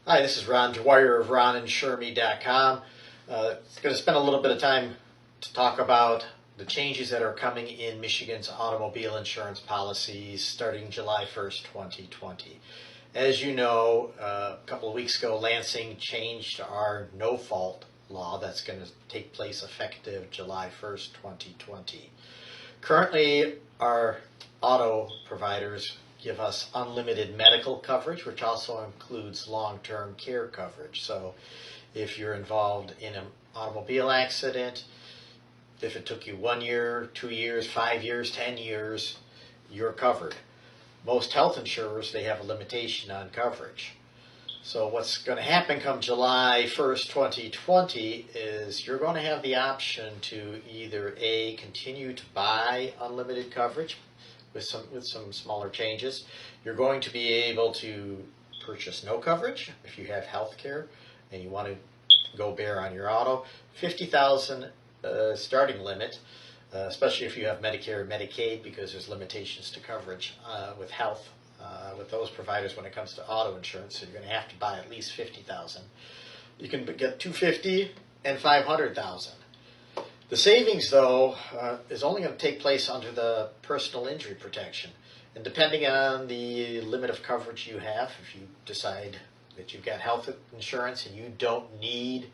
Hi, this is Ron Dwyer of RonandShermy.com. Going to spend a little bit of time to talk about the changes that are coming in Michigan's automobile insurance policies starting July 1st, 2020. As you know, a couple of weeks ago, Lansing changed our no-fault law that's going to take place effective July 1st, 2020. Currently, our auto providers give us unlimited medical coverage, which also includes long-term care coverage. So if you're involved in an automobile accident, if it took you 1 year, 2 years, 5 years, 10 years, you're covered. Most health insurers, they have a limitation on coverage. So what's going to happen come July 1st, 2020 is you're going to have the option to either A, continue to buy unlimited coverage with some smaller changes. You're going to be able to purchase no coverage if you have health care and you want to go bare on your auto. $50,000 starting limit, especially if you have Medicare or Medicaid, because there's limitations to coverage with health with those providers when it comes to auto insurance. So you're going to have to buy at least $50,000. You can get $250,000 and $500,000. The savings, though, is only going to take place under the personal injury protection. And depending on the limit of coverage you have, if you decide that you've got health insurance and you don't need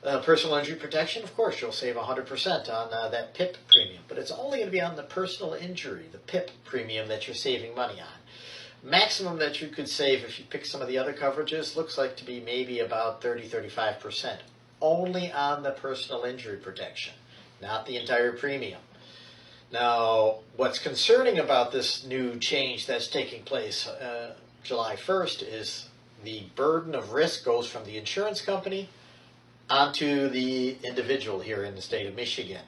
personal injury protection, of course, you'll save 100% on that PIP premium. But it's only going to be on the personal injury, the PIP premium, that you're saving money on. Maximum that you could save if you pick some of the other coverages looks like to be maybe about 30-35%. Only on the personal injury protection, not the entire premium. Now, what's concerning about this new change that's taking place July 1st is the burden of risk goes from the insurance company onto the individual here in the state of Michigan.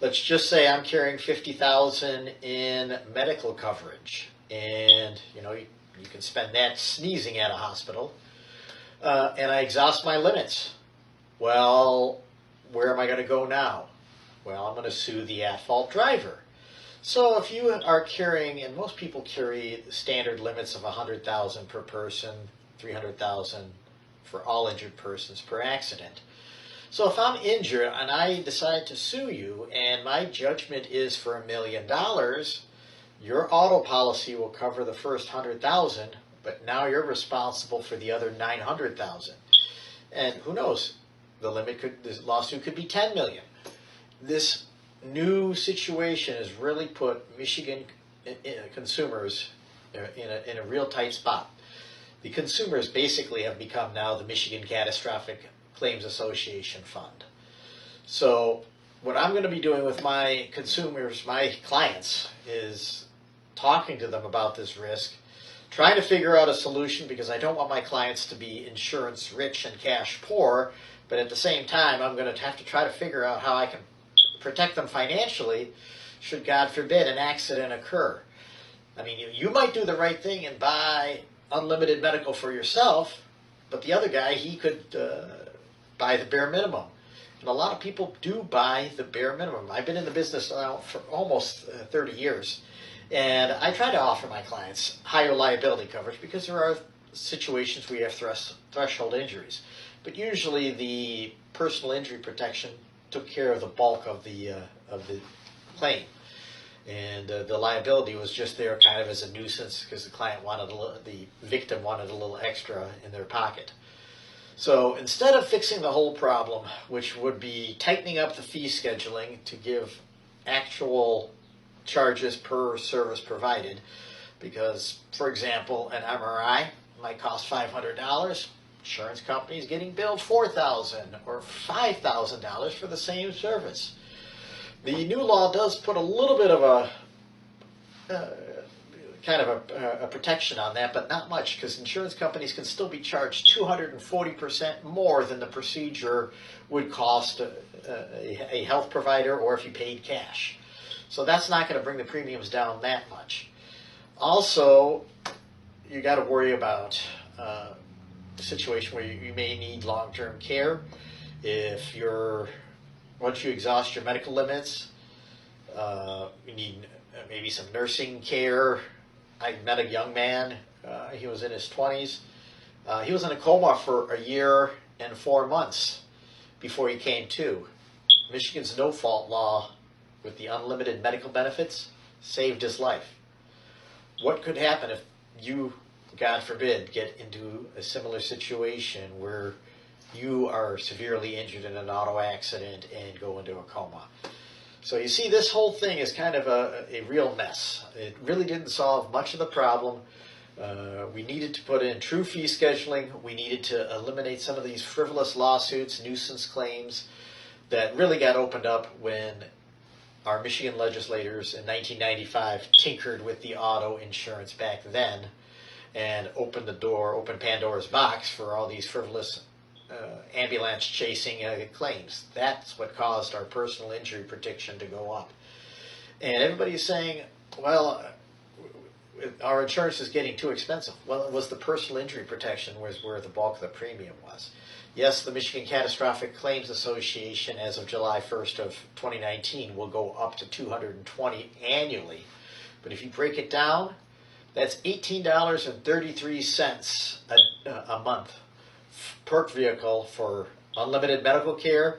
Let's just say I'm carrying $50,000 in medical coverage, and you can spend that sneezing at a hospital, and I exhaust my limits. Well, where am I going to go now? Well, I'm going to sue the at-fault driver. So if you are carrying, and most people carry standard limits of $100,000 per person, $300,000 for all injured persons per accident. So if I'm injured and I decide to sue you and my judgment is for $1 million, your auto policy will cover the first $100,000, but now you're responsible for the other $900,000. And who knows? This lawsuit could be $10 million. This new situation has really put Michigan consumers in a real tight spot. The consumers basically have become now the Michigan Catastrophic Claims Association Fund. So what I'm going to be doing with my consumers, my clients, is talking to them about this risk, trying to figure out a solution, because I don't want my clients to be insurance rich and cash poor. But at the same time, I'm going to have to try to figure out how I can protect them financially should, God forbid, an accident occur. I mean, you might do the right thing and buy unlimited medical for yourself, but the other guy, he could buy the bare minimum. And a lot of people do buy the bare minimum. I've been in the business now for almost 30 years, and I try to offer my clients higher liability coverage because there are situations where you have threshold injuries. But usually the personal injury protection took care of the bulk of the claim, and the liability was just there kind of as a nuisance because the victim wanted a little extra in their pocket. So instead of fixing the whole problem, which would be tightening up the fee scheduling to give actual charges per service provided, because, for example, an MRI might cost $500. Insurance companies getting billed $4,000 or $5,000 for the same service. The new law does put a little bit of a protection on that, but not much, because insurance companies can still be charged 240% more than the procedure would cost a health provider, or if you paid cash. So that's not going to bring the premiums down that much. Also, you got to worry about situation where you may need long-term care. If once you exhaust your medical limits, you need maybe some nursing care. I met a young man, he was in his 20s, He was in a coma for a year and 4 months before he came to. Michigan's no-fault law with the unlimited medical benefits saved his life. What could happen if you, God forbid, get into a similar situation where you are severely injured in an auto accident and go into a coma? So you see, this whole thing is kind of a real mess. It really didn't solve much of the problem. We needed to put in true fee scheduling. We needed to eliminate some of these frivolous lawsuits, nuisance claims that really got opened up when our Michigan legislators in 1995 tinkered with the auto insurance back then and opened Pandora's box for all these frivolous ambulance chasing claims. That's what caused our personal injury protection to go up. And everybody's saying, well, our insurance is getting too expensive. Well, it was the personal injury protection was where the bulk of the premium was. Yes, the Michigan Catastrophic Claims Association, as of July 1st of 2019, will go up to $220 annually. But if you break it down, that's $18.33 a month per vehicle for unlimited medical care.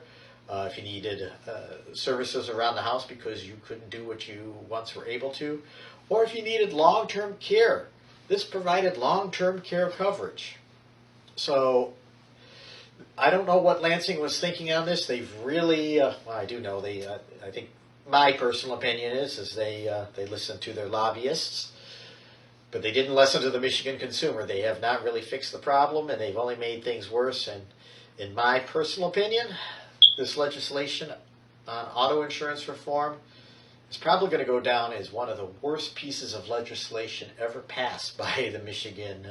If you needed services around the house because you couldn't do what you once were able to, or if you needed long-term care. This provided long-term care coverage. So I don't know what Lansing was thinking on this. They've really, well, I do know I think my personal opinion is they listened to their lobbyists, but they didn't listen to the Michigan consumer. They have not really fixed the problem, and they've only made things worse. And in my personal opinion, this legislation on auto insurance reform is probably going to go down as one of the worst pieces of legislation ever passed by the Michigan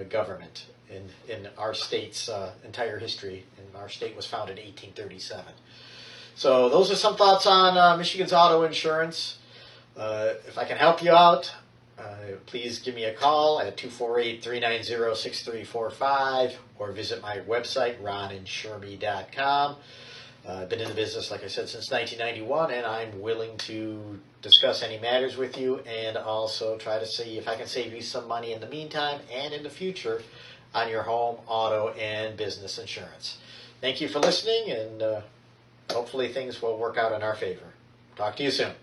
government in our state's entire history. And our state was founded in 1837. So those are some thoughts on Michigan's auto insurance. If I can help you out, please give me a call at 248-390-6345 or visit my website, ronandshermy.com. I've been in the business, like I said, since 1991, and I'm willing to discuss any matters with you and also try to see if I can save you some money in the meantime and in the future on your home, auto, and business insurance. Thank you for listening, and hopefully things will work out in our favor. Talk to you soon.